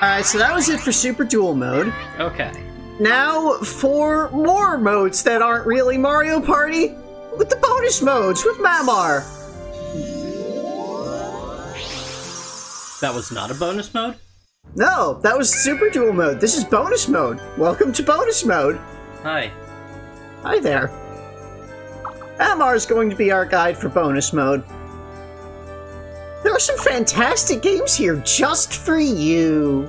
Alright, so that was it for Super Duel Mode. Okay. Now for more modes that aren't really Mario Party, with the bonus modes with Mamar. That was not a bonus mode? No, that was Super Duel Mode. This is bonus mode. Welcome to bonus mode. Hi. Hi there. Mamar is going to be our guide for bonus mode. There are some fantastic games here just for you.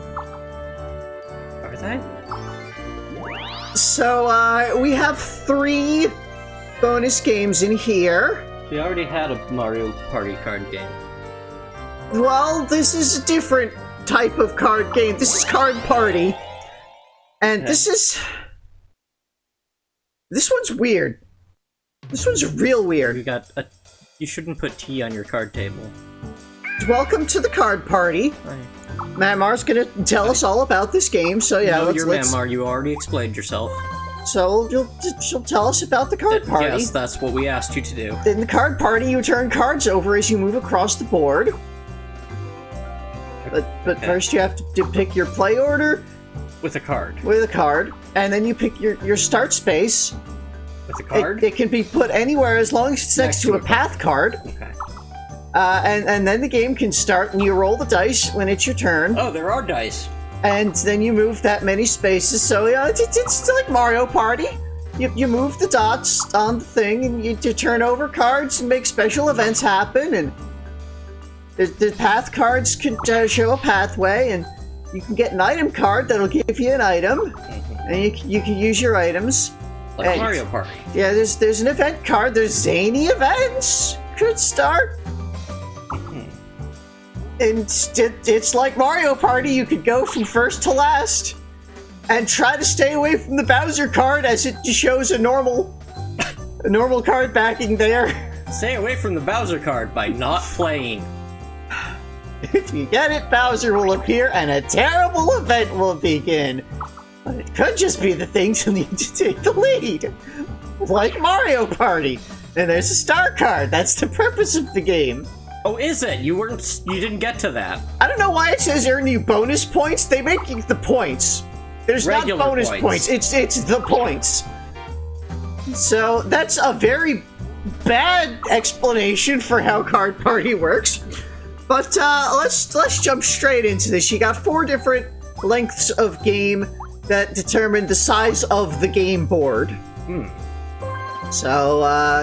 Are they? So, we have 3 bonus games in here. We already had a Mario Party card game. Well, this is a different type of card game. This is Card Party. And Okay. this one's weird. This one's real weird. We got a... You shouldn't put tea on your card table. Welcome to the Card Party. Hi. Mamar's gonna tell us all about this game, so yeah, No, you're Mamar, you already explained yourself. So she'll tell us about the Card Party. Yes, that's what we asked you to do. In the Card Party, you turn cards over as you move across the board. But Okay. first you have to pick your play order With a card. with a card, and then you pick your start space. With a card? It can be put anywhere as long as it's next to a path card. Okay. And then the game can start, and you roll the dice when it's your turn. Oh, there are dice. And then you move that many spaces, so yeah, it's like Mario Party. You move the dots on the thing, and you turn over cards and make special events happen, and the path cards can show a pathway, and you can get an item card that'll give you an item, and you can use your items. Like And- Mario Party. Yeah, there's an event card, there's zany events could start. And it's like Mario Party, you could go from first to last and try to stay away from the Bowser card as it just shows a normal card backing there. Stay away from the Bowser card by not playing. If you get it, Bowser will appear and a terrible event will begin. But it could just be the things who need to take the lead. Like Mario Party. And there's a star card, that's the purpose of the game. Oh, is it? You didn't get to that. I don't know why it says earn you bonus points. They make you the points. There's Regular not bonus points. points. It's the points. So that's a very bad explanation for how Card Party works. But let's jump straight into this. You got 4 different lengths of game that determine the size of the game board. So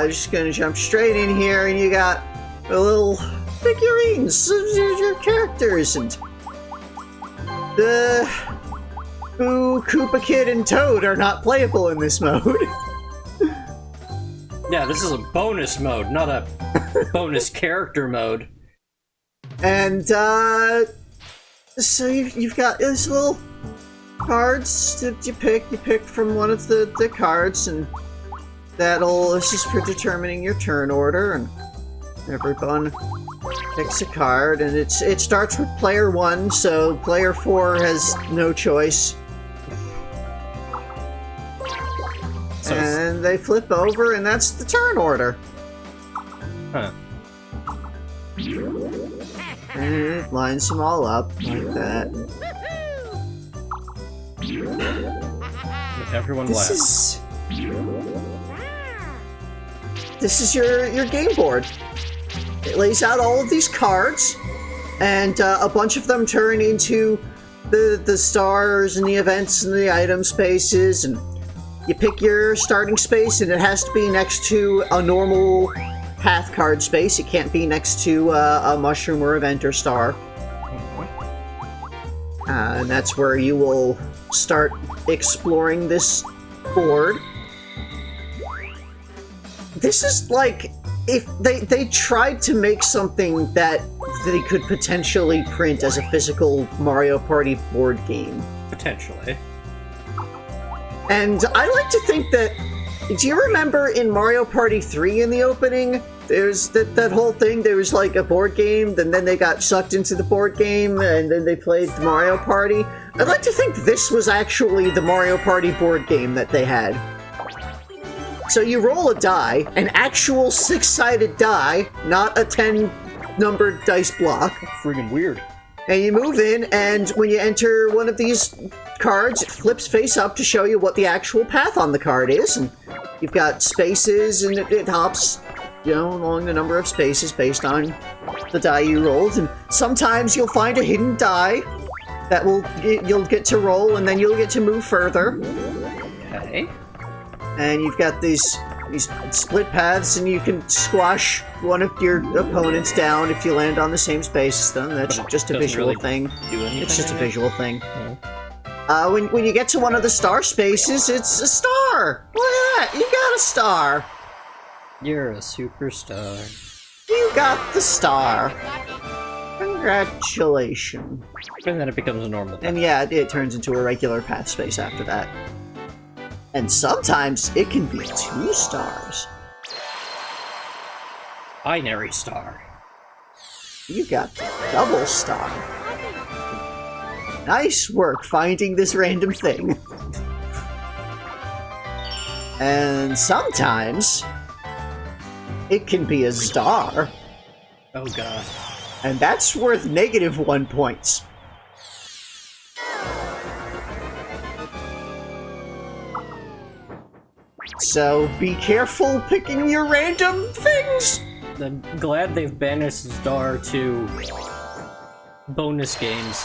just gonna jump straight in here, and you got the little figurines of your characters, and the Boo, Koopa Kid, and Toad are not playable in this mode. Yeah, this is a bonus mode, not a bonus character mode. And so you've got these little cards that you pick from one of the cards, and this is for determining your turn order, and everyone picks a card, and it starts with player 1, so player 4 has no choice. So And they flip over, and that's the turn order. huh. And it lines them all up like that. Everyone This laughs. is your game board. It lays out all of these cards, and a bunch of them turn into the stars and the events and the item spaces, and you pick your starting space, and it has to be next to a normal path card space. It can't be next to a mushroom or event or star. And that's where you will start exploring this board. This is like if they tried to make something that they could potentially print as a physical Mario Party board game. Potentially. And I like to think that... Do you remember in Mario Party 3 in the opening? There's that whole thing, there was like a board game, and then they got sucked into the board game, and then they played the Mario Party. I'd like to think this was actually the Mario Party board game that they had. So you roll a die, an actual 6-sided die, not a 10-numbered dice block. Friggin' weird. And you move in, and when you enter one of these cards, it flips face up to show you what the actual path on the card is. And you've got spaces, and it hops, you know, along the number of spaces based on the die you rolled. And sometimes you'll find a hidden die that you'll get to roll, and then you'll get to move further. Okay. And you've got these split paths, and you can squash one of your opponents down if you land on the same space as them. That's just a visual thing. It's just a visual thing. When you get to one of the star spaces, it's a star! Look at that! You got a star! You're a superstar. You got the star. Congratulations. And then it becomes a normal path. And yeah, it turns into a regular path space after that. And sometimes it can be 2 stars. Binary star. You got the double star. Nice work finding this random thing. And sometimes it can be a star. Oh god. And that's worth -1 points. So be careful picking your random things! I'm glad they've banished star to bonus games.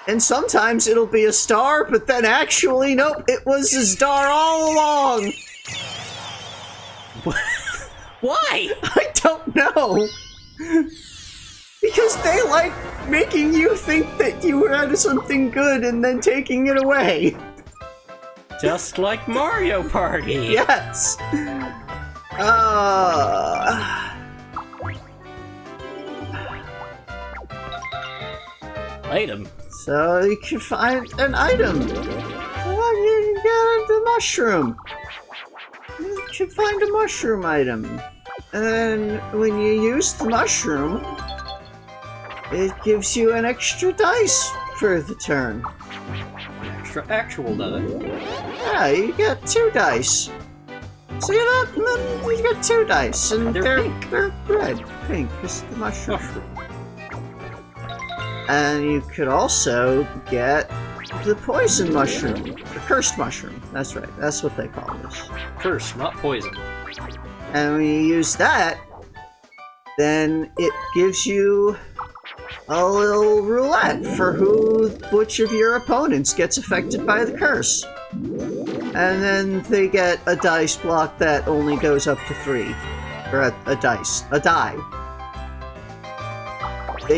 And sometimes it'll be a star, but then actually, nope, it was a star all along! Why? I don't know! Because they like making you think that you had something good and then taking it away. Just like Mario Party! Yes! Item. So you can find an item. Well, you got the mushroom. You can find a mushroom item. And when you use the mushroom, it gives you an extra dice for the turn. Extra actual die. Yeah, you get 2 dice. See that? And then you get 2 dice, and They're pink. They're red. Pink is the mushroom. And you could also get the poison mushroom. The cursed mushroom. That's right. That's what they call this. Curse, not poison. And when you use that, then it gives you a little roulette for which of your opponents gets affected by the curse. And then they get a dice block that only goes up to 3. Or a die. They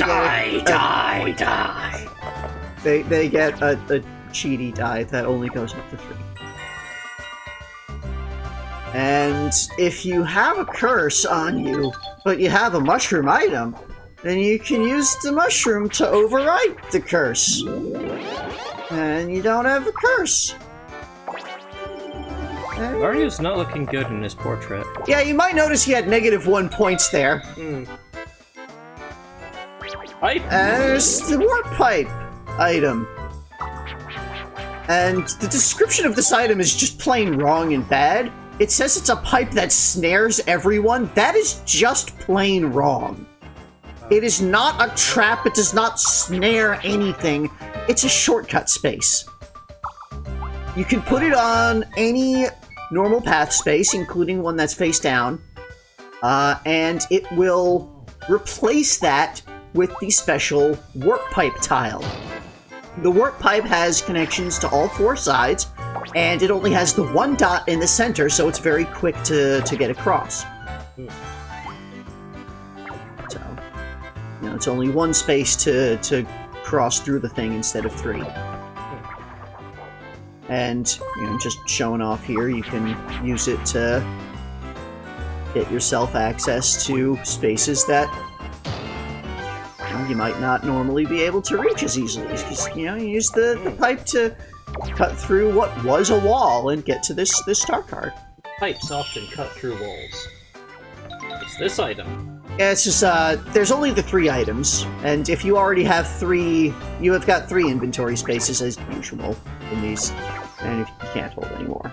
They get a cheaty die that only goes up to 3. And if you have a curse on you, but you have a mushroom item, then you can use the mushroom to overwrite the curse. And you don't have a curse. Mario's not looking good in his portrait. Yeah, you might notice he had -1 points there. Pipe? And there's the warp pipe item. And the description of this item is just plain wrong and bad. It says it's a pipe that snares everyone. That is just plain wrong. It is not a trap. It does not snare anything. It's a shortcut space. You can put it on any normal path space, including one that's face down, and it will replace that with the special warp pipe tile. The warp pipe has connections to all 4 sides, and it only has the 1 dot in the center, so it's very quick to get across. So, you know, it's only 1 space to cross through the thing instead of 3. And, you know, just showing off here, you can use it to get yourself access to spaces that you might not normally be able to reach as easily, because, you know, you use the pipe to cut through what was a wall and get to this star card. Pipes often cut through walls. It's this item. Yeah, it's just, there's only the 3 items, and if you already have 3, you have got 3 inventory spaces as usual in these, and if you can't hold any more.